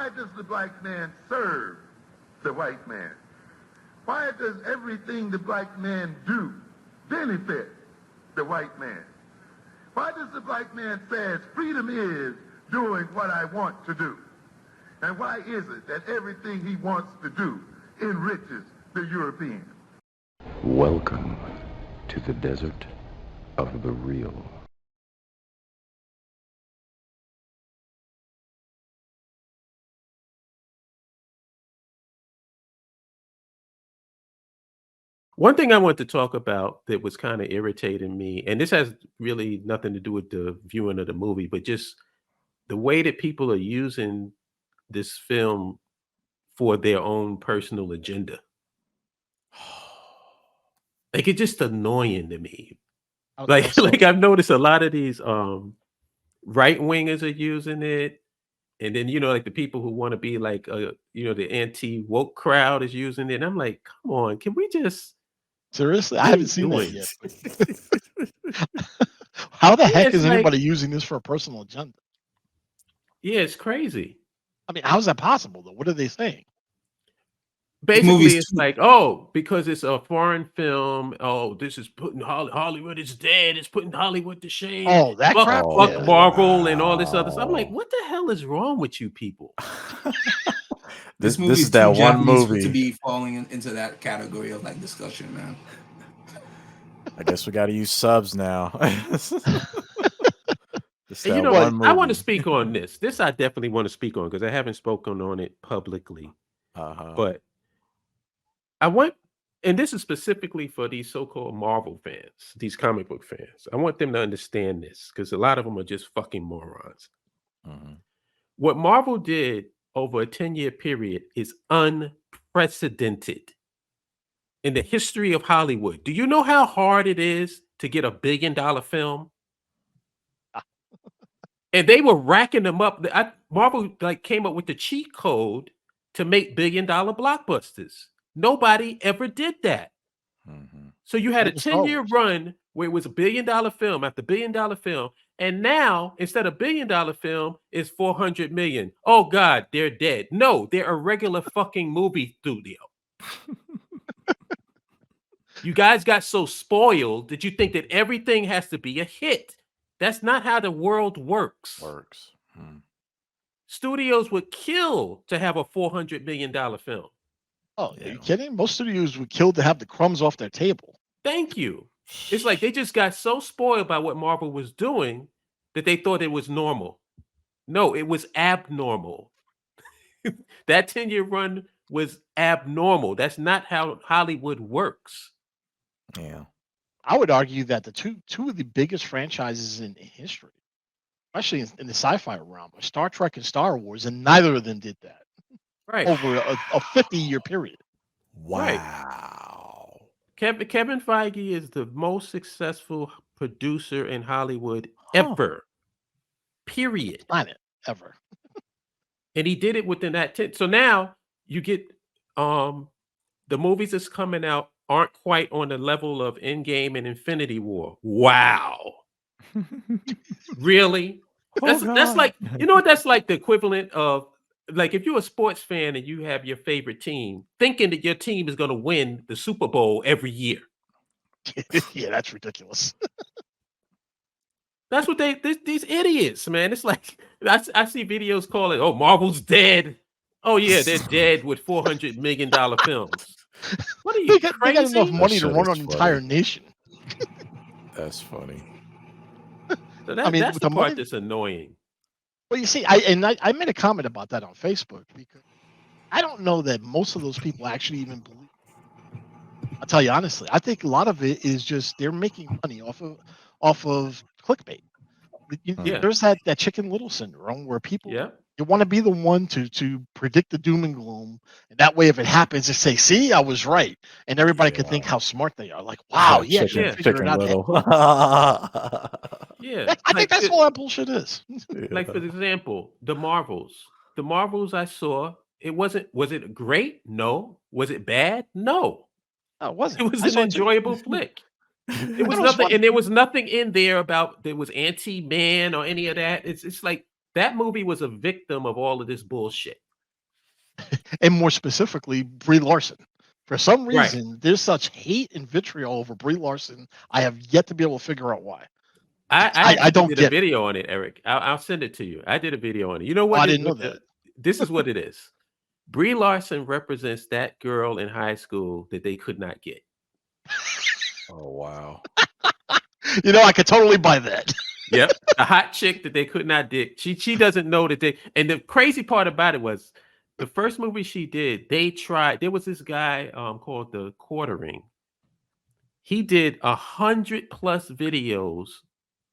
Why does the black man serve the white man? Why does everything the black man do benefit the white man? Why does the black man say freedom is doing what I want to do? And why is it that everything he wants to do enriches the European? Welcome to the desert of the real. One thing I want to talk about that was kind of irritating me, and this has really nothing to do with the viewing of the movie, but just the way that people are using this film for their own personal agenda. Like, it's just annoying to me. Like, I've noticed a lot of these right wingers are using it, and then like the people who want to be like the anti woke crowd is using it. And I'm like, come on, can we just seriously? I haven't seen that yet. How the heck is anybody using this for a personal agenda? Yeah, it's crazy. I mean, how is that possible though? What are they saying? Basically, it's like, oh, because it's a foreign film. Oh, this is putting Hollywood is dead. It's putting Hollywood to shame. Oh, that crap. Fuck Marvel and all this other stuff. I'm like, what the hell is wrong with you people? This is that one movie to be falling into that category of like discussion, man. I guess we got to use subs now. And I want to speak on this. This I definitely want to speak on because I haven't spoken on it publicly. But I want, and this is specifically for these so-called Marvel fans, these comic book fans. I want them to understand this because a lot of them are just fucking morons. What Marvel did over a 10-year period is unprecedented in the history of Hollywood. Do you know how hard it is to get $1 billion film? And they were racking them up. Marvel came up with the cheat code to make $1 billion blockbusters. Nobody ever did that. So you had a 10-year run where it was $1 billion film after $1 billion film. And now, instead of $1 billion film, it's 400 million. Oh God, they're dead. No, they're a regular fucking movie studio. You guys got so spoiled that you think that everything has to be a hit. That's not how the world works. Studios would kill to have a $400 million film. Oh, are you kidding? Most studios would kill to have the crumbs off their table. Thank you. It's like they just got so spoiled by what Marvel was doing that they thought it was normal. No, it was abnormal. That 10-year run was abnormal. That's not how Hollywood works. Yeah. I would argue that the two of the biggest franchises in history, especially in the sci-fi realm, are Star Trek and Star Wars, and neither of them did that. Right. Over a 50-year period. Wow. Right. Kevin Feige is the most successful producer in Hollywood ever. Period. Planet ever. And he did it within that 10. So now you get the movies that's coming out aren't quite on the level of Endgame and Infinity War. Wow. Really? That's like, you know what that's like the equivalent of, like, if you're a sports fan and you have your favorite team, thinking that your team is going to win the Super Bowl every year. Yeah, that's ridiculous. That's what these idiots, man. It's like, I see videos calling, oh, Marvel's dead. Oh, yeah, they're dead with $400 million films. What are you, crazy? They got enough money to run an entire nation. That's funny. So that's the part that's annoying. Well, you see, I made a comment about that on Facebook because I don't know that most of those people actually even believe. I'll tell you honestly, I think a lot of it is just they're making money off of clickbait. There's that Chicken Little syndrome where people you want to be the one to predict the doom and gloom, and that way if it happens, they say, "See, I was right," and everybody could think how smart they are. Like, wow, figure it out. I think that's all that bullshit is. Like, for example, the Marvels. The Marvels I saw, was it great? No. Was it bad? No. It wasn't. It was an enjoyable flick. It was nothing, and there was nothing in there about there was anti-man or any of that. It's like that movie was a victim of all of this bullshit. and more specifically, Brie Larson. For some reason, there's such hate and vitriol over Brie Larson. I have yet to be able to figure out why. I don't did get a video on it, Eric. I'll send it to you. I did a video on it. You know what? I didn't know that. This is what it is. Brie Larson represents that girl in high school that they could not get. Oh wow. I could totally buy that. Yep, a hot chick that they could not dig. She doesn't know that they. And the crazy part about it was, the first movie she did, they tried. There was this guy called The Quartering. He did 100+ videos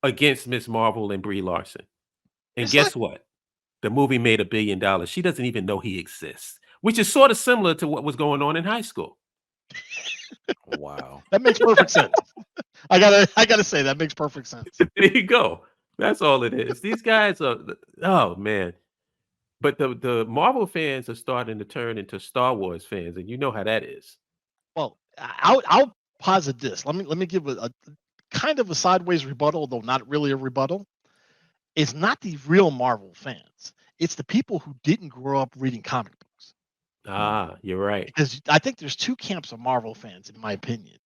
against Miss Marvel and Brie Larson. And guess what? The movie made $1 billion. She doesn't even know he exists, which is sort of similar to what was going on in high school. Wow. That makes perfect sense. I gotta say that makes perfect sense. There you go. That's all it is. These guys are, oh man. But the Marvel fans are starting to turn into Star Wars fans, and you know how that is. Well, I'll posit this. Let me give a kind of a sideways rebuttal, though not really a rebuttal. It's not the real Marvel fans. It's the people who didn't grow up reading comic books. Ah, you're right. Because I think there's two camps of Marvel fans, in my opinion.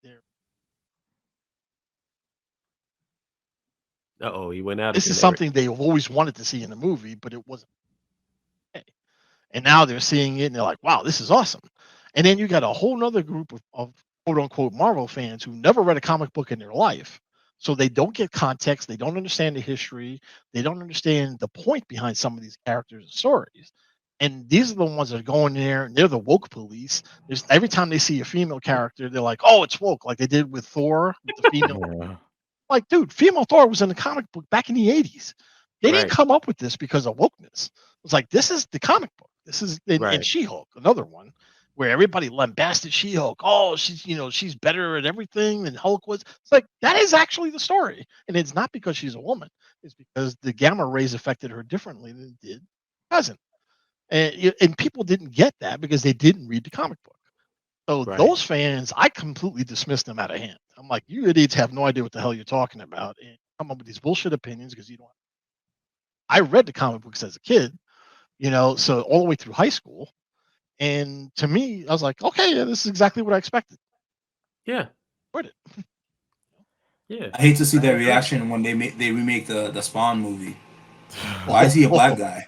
Uh-oh, he went out. This is something they've always wanted to see in the movie, but it wasn't. And now they're seeing it and they're like, wow, this is awesome. And then you got a whole nother group of quote unquote Marvel fans who never read a comic book in their life. So they don't get context. They don't understand the history. They don't understand the point behind some of these characters and stories. And these are the ones that are going there and they're the woke police. Every time they see a female character, they're like, oh, it's woke, like they did with Thor, with the female. Like, dude, female Thor was in the comic book back in the 80s. They didn't come up with this because of wokeness. It's like, this is the comic book. This is in She-Hulk, another one where everybody lambasted She-Hulk. Oh, she's better at everything than Hulk was. It's like, that is actually the story. And it's not because she's a woman. It's because the gamma rays affected her differently than it did cousin. And people didn't get that because they didn't read the comic book. So those fans, I completely dismissed them out of hand. I'm like, you idiots have no idea what the hell you're talking about, and come up with these bullshit opinions because you don't. I read the comic books as a kid, so all the way through high school, and to me, I was like, okay, yeah, this is exactly what I expected. Yeah, read it. Yeah, I hate to see their reaction when they remake the Spawn movie. Why is he a black guy?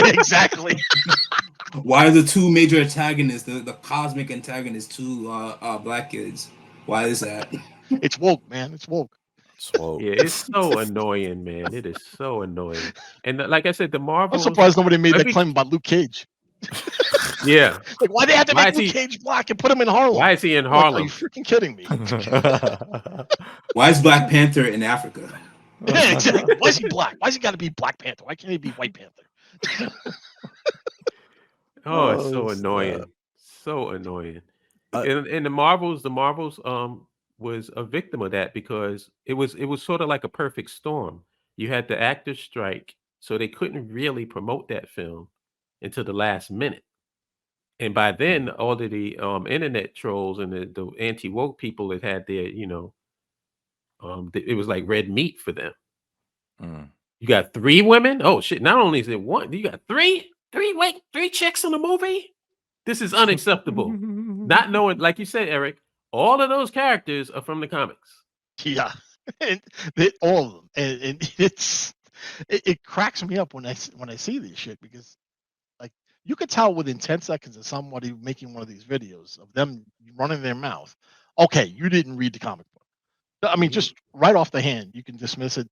Exactly. Why are the two major antagonists, the cosmic antagonists, two black kids? Why is that? It's woke, man. It's woke. It's woke. Yeah, it's so annoying, man. It is so annoying. And like I said, the Marvel. I'm surprised nobody made that claim about Luke Cage. Yeah. Like, why they have to make Luke Cage black and put him in Harlem? Why is he in Harlem? Like, are you freaking kidding me? Why is Black Panther in Africa? Yeah, exactly. Why is he black? Why is he got to be Black Panther? Why can't he be White Panther? Oh, it's so annoying. So annoying. And the Marvels was a victim of that because it was sort of like a perfect storm. You had the actors strike, so they couldn't really promote that film until the last minute. And by then, all of the internet trolls and the anti-woke people had their, it was like red meat for them. You got 3 women? Oh shit! Not only is it one, you got 3 chicks in the movie. This is unacceptable. Not knowing, like you said, Eric, all of those characters are from the comics. Yeah, and all of them, and it cracks me up when I see this shit because, like, you could tell within 10 seconds of somebody making one of these videos of them running their mouth. Okay, you didn't read the comic book. I mean, just right off the hand, you can dismiss it.